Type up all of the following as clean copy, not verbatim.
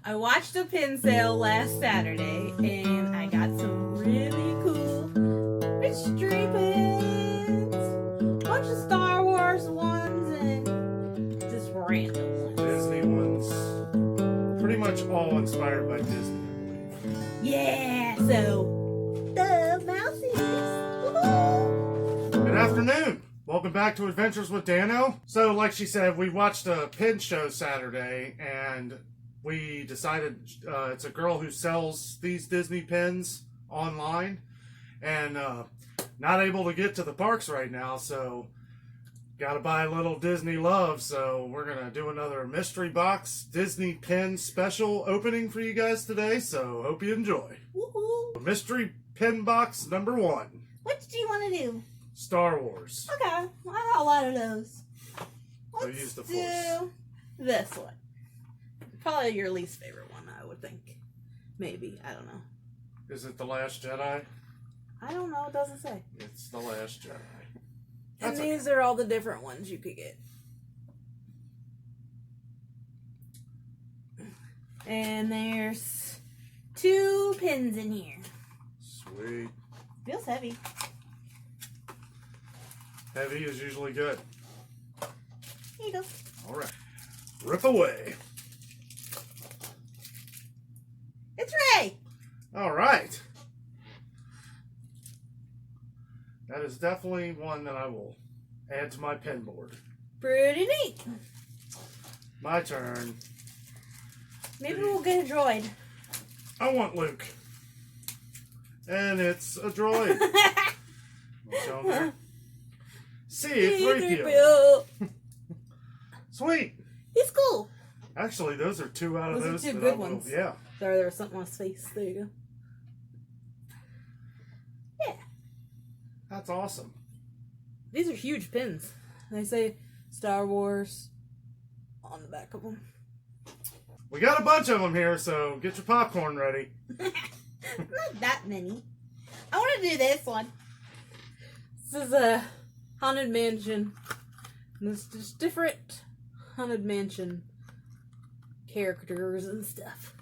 I watched a pin sale last Saturday and I got some really cool mystery pins. Bunch of Star Wars ones and just random ones. Disney ones. Pretty much all inspired by Disney, I believe. Yeah, so the mousies. Woo-hoo. Good afternoon. Welcome back to Adventures with Danno. So, like she said, we watched a pin show Saturday, and we decided it's a girl who sells these Disney pins online, and not able to get to the parks right now, so got to buy a little Disney love. So we're going to do another mystery box Disney pin special opening for you guys today, so hope you enjoy. Woo-hoo. Mystery pin box number 1. What do you want to do? Star Wars. Okay, I got a lot of those. So Let's use the do Force. this one. Probably your least favorite one, I would think. Maybe. I don't know. Is it The Last Jedi? I don't know. It doesn't say. It's The Last Jedi. And That's these are all the different ones you could get. And there's 2 pins in here. Sweet. Feels heavy. Heavy is usually good. Here you go. All right. Rip away. It's Ray. All right. That is definitely one that I will add to my pin board. Pretty neat. My turn. Maybe we'll get a droid. I want Luke. And it's a droid. Show him there. C-3PO. Sweet. He's cool. Actually, those are 2 out of Those those. are 2 that I good will- ones. Yeah. There was something on his face. There you go. Yeah. That's awesome. These are huge pins. They say Star Wars on the back of them. We got a bunch of them here, so get your popcorn ready. Not that many. I want to do this one. This is a Haunted Mansion. And there's just different Haunted Mansion characters and stuff.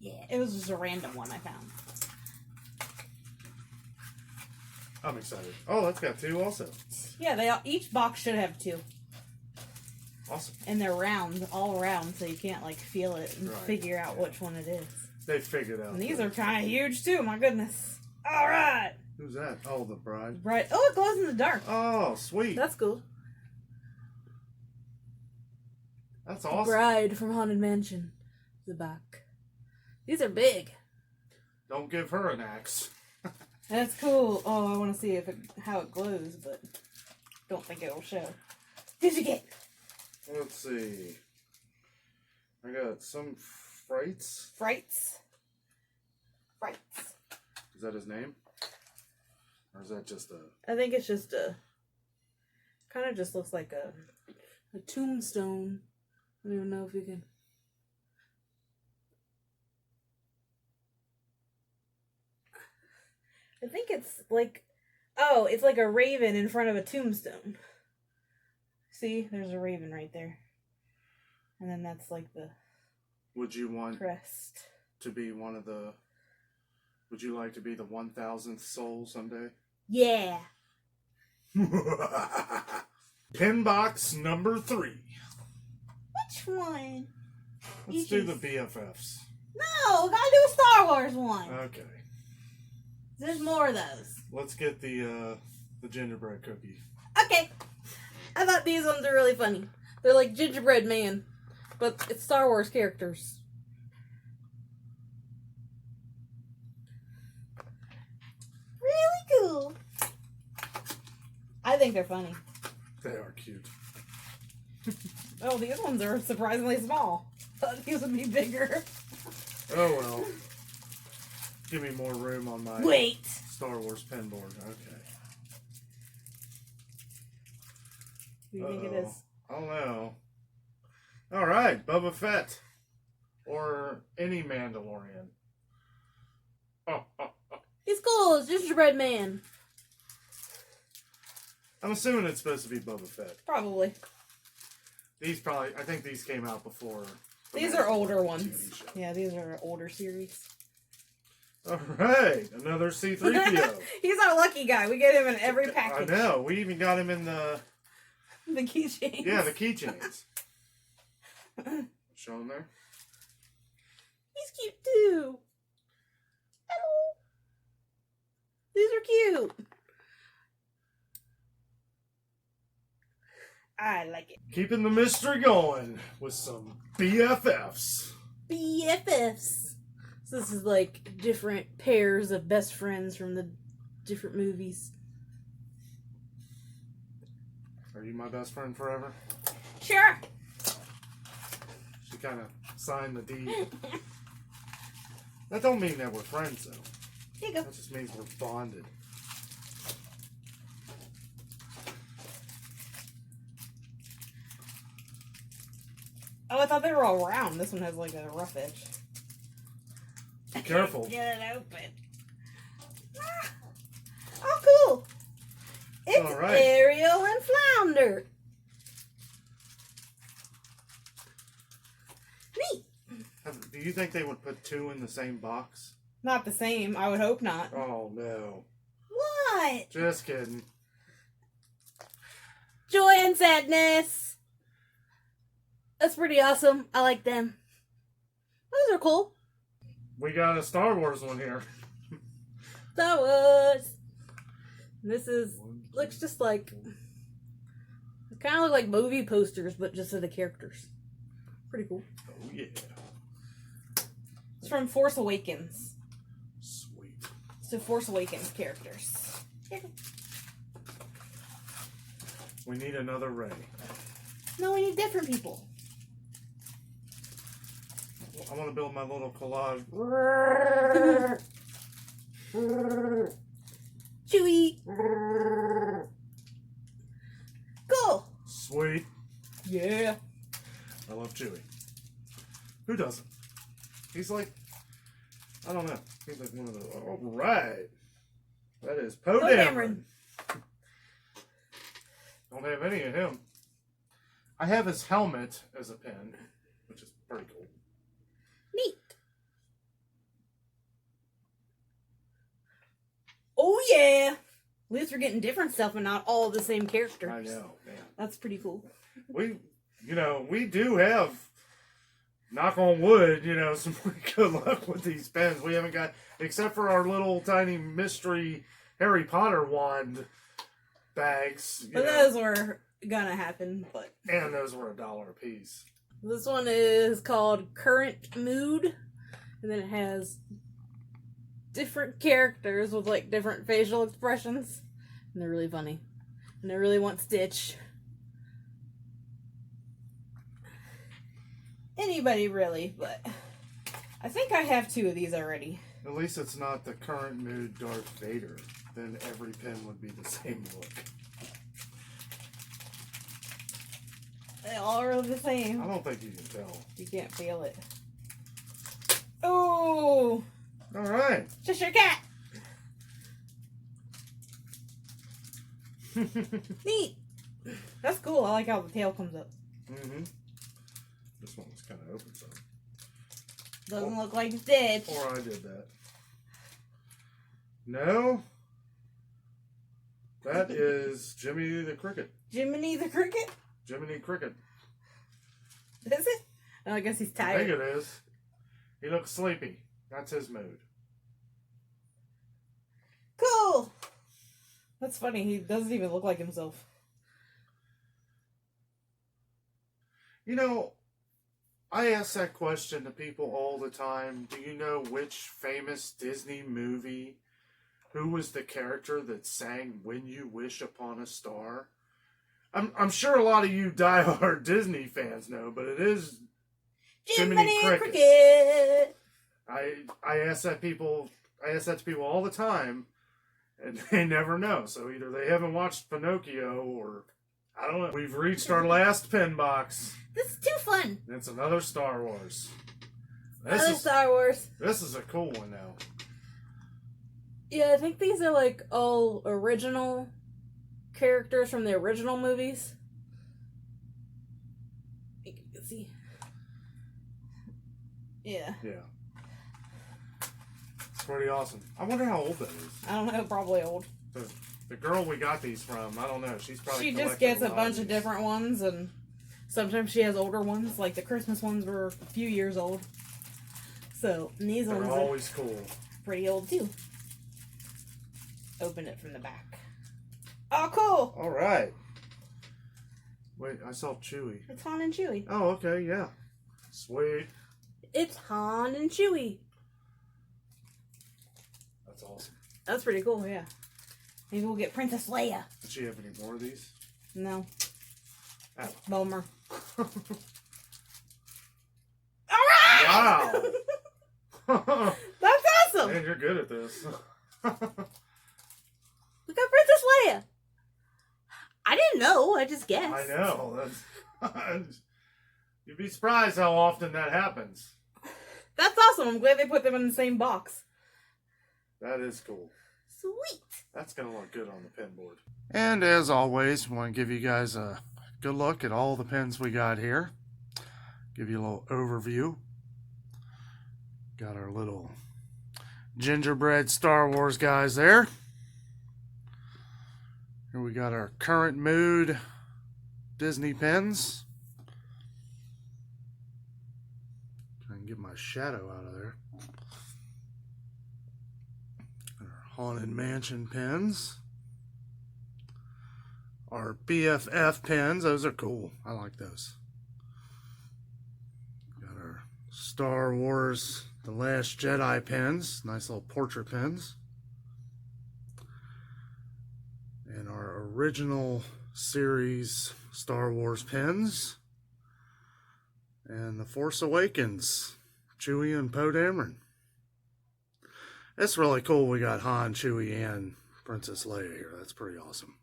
Yeah, it was just a random one I found. I'm excited. Oh, that's got 2 also. Yeah, they all, each box should have 2. Awesome. And they're round, all round, so you can't like feel it and Right. figure out which one it is. They figured out. And these that. are kind of huge too, my goodness. All right. Who's that? Oh, the bride. Right. Oh, it glows in the dark. Oh, sweet. That's cool. That's The awesome. bride from Haunted Mansion. The back. These are big. Don't give her an axe. That's cool. Oh, I want to see how it glows, but don't think it will show. Who'd you get? Let's see. I got some Frights. Frights. Frights. Is that his name? Or is that just a... I think it's just a... Kind of just looks like a tombstone. I don't even know if you can... I think it's like... Oh, it's like a raven in front of a tombstone. See? There's a raven right there. And then that's like the Would you want crest. to be one of the... Would you like to be the 1,000th soul someday? Yeah. Pin box number 3. Which one? Let's do the BFFs. No, we gotta do a Star Wars one. Okay. There's more of those. Let's get the gingerbread cookie. Okay. I thought these ones are really funny. They're like Gingerbread Man, but it's Star Wars characters. Really cool. I think they're funny. They are cute. Oh, these ones are surprisingly small. Thought these would be bigger. Oh well. Give me more room on my Wait. Star Wars pin board. Okay. Who do you think it is? I don't know. Alright, Boba Fett. Or any Mandalorian. Oh. He's cool. It's Gingerbread Man. I'm assuming it's supposed to be Boba Fett. Probably. These probably, I think these came out before These are older ones. Yeah, these are older series. Alright, another C-3PO. He's our lucky guy. We get him in every package. I know. We even got him in the keychains. Yeah, the keychains. Show him there. He's cute too. Hello. These are cute. I like it. Keeping the mystery going with some BFFs. BFFs. So this is like different pairs of best friends from the different movies. Are you my best friend forever? Sure. She kind of signed the deed. That don't mean that we're friends, though. Here you go. That just means we're bonded. Oh, I thought they were all round. This one has like a rough edge. Be careful. Get it open. Ah. Oh, cool. It's All right. Ariel and Flounder. Neat. Do you think they would put two in the same box? Not the same. I would hope not. Oh, no. What? Just kidding. Joy and sadness. That's pretty awesome. I like them. Those are cool. We got a Star Wars one here. Star Wars. This is looks just like kind of look like movie posters, but just of the characters. Pretty cool. Oh yeah. It's from Force Awakens. Sweet. So Force Awakens characters. We need another Rey. No, we need different people. I want to build my little collage. Chewie. Cool. Sweet. Yeah. I love Chewie. Who doesn't? He's like, I don't know. He's like one of the. All right. That is Poe Dameron. Don't have any of him. I have his helmet as a pin, which is pretty cool. Neat. Oh yeah. At least we're getting different stuff and not all the same characters. I know, man. That's pretty cool. We do have, knock on wood, some pretty good luck with these pens. We haven't got, except for our little tiny mystery Harry Potter wand bags. But those were gonna happen, but. And those were $1 a piece. This one is called Current Mood, and then it has different characters with like different facial expressions, and they're really funny. And I really want Stitch. Anybody really, but I think I have 2 of these already. At least it's not the current mood Darth Vader. Then every pen would be the same look. They all are the same. I don't think you can tell. You can't feel it. Oh! All right. Cheshire Cat! Neat! That's cool. I like how the tail comes up. Mm-hmm. This one's kind of open, so. Doesn't look like Stitch. Or I did that. No. That is Jiminy the Cricket. Jiminy the Cricket? Jiminy Cricket. Is it? Oh, I guess he's I tired. think it is. He looks sleepy. That's his mood. Cool! That's funny. He doesn't even look like himself. I ask that question to people all the time. Do you know which famous Disney movie, who was the character that sang When You Wish Upon a Star? I'm sure a lot of you diehard Disney fans know, but it is Jiminy Cricket. I ask that to people all the time, and they never know. So either they haven't watched Pinocchio, or I don't know. We've reached our last pin box. This is too fun. It's another Star Wars. Star Wars. This is a cool one now. Yeah, I think these are like all original characters from the original movies. You can see. Yeah. Yeah. It's pretty awesome. I wonder how old that is. I don't know, probably old. The girl we got these from, I don't know. She's probably She just collected gets a lot bunch of these. different ones, and sometimes she has older ones. Like the Christmas ones were a few years old. So, and these They're ones always cool. are pretty old too. Open it from the back. Oh, cool! All right. Wait, I saw Chewy. It's Han and Chewie. Oh, okay, yeah. Sweet. It's Han and Chewie. That's awesome. That's pretty cool, yeah. Maybe we'll get Princess Leia. Does she have any more of these? No. Oh. Bummer. Wow. That's awesome! Man, you're good at this. We got Princess Leia. I didn't know. I just guessed. I know. That's you'd be surprised how often that happens. That's awesome. I'm glad they put them in the same box. That is cool. Sweet. That's going to look good on the pin board. And as always, we want to give you guys a good look at all the pins we got here. Give you a little overview. Got our little gingerbread Star Wars guys there. Here we got our current mood Disney pins. Try and get my shadow out of there. Our Haunted Mansion pins. Our BFF pins. Those are cool. I like those. Got our Star Wars The Last Jedi pins. Nice little portrait pins. And our original series Star Wars pins. And the Force Awakens, Chewie and Poe Dameron. It's really cool we got Han, Chewie, and Princess Leia here. That's pretty awesome.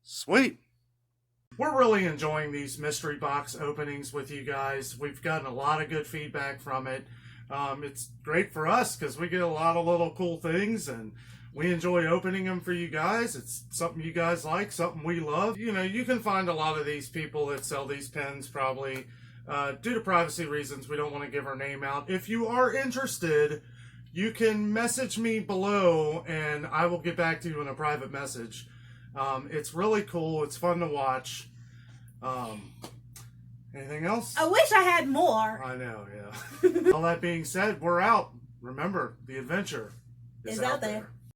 Sweet. We're really enjoying these mystery box openings with you guys. We've gotten a lot of good feedback from it. It's great for us because we get a lot of little cool things, and we enjoy opening them for you guys. It's something you guys like, something we love. You know, you can find a lot of these people that sell these pens probably. Due to privacy reasons, we don't want to give our name out. If you are interested, you can message me below and I will get back to you in a private message. It's really cool. It's fun to watch. Anything else? I wish I had more. I know, yeah. All that being said, we're out. Remember, the adventure is out there.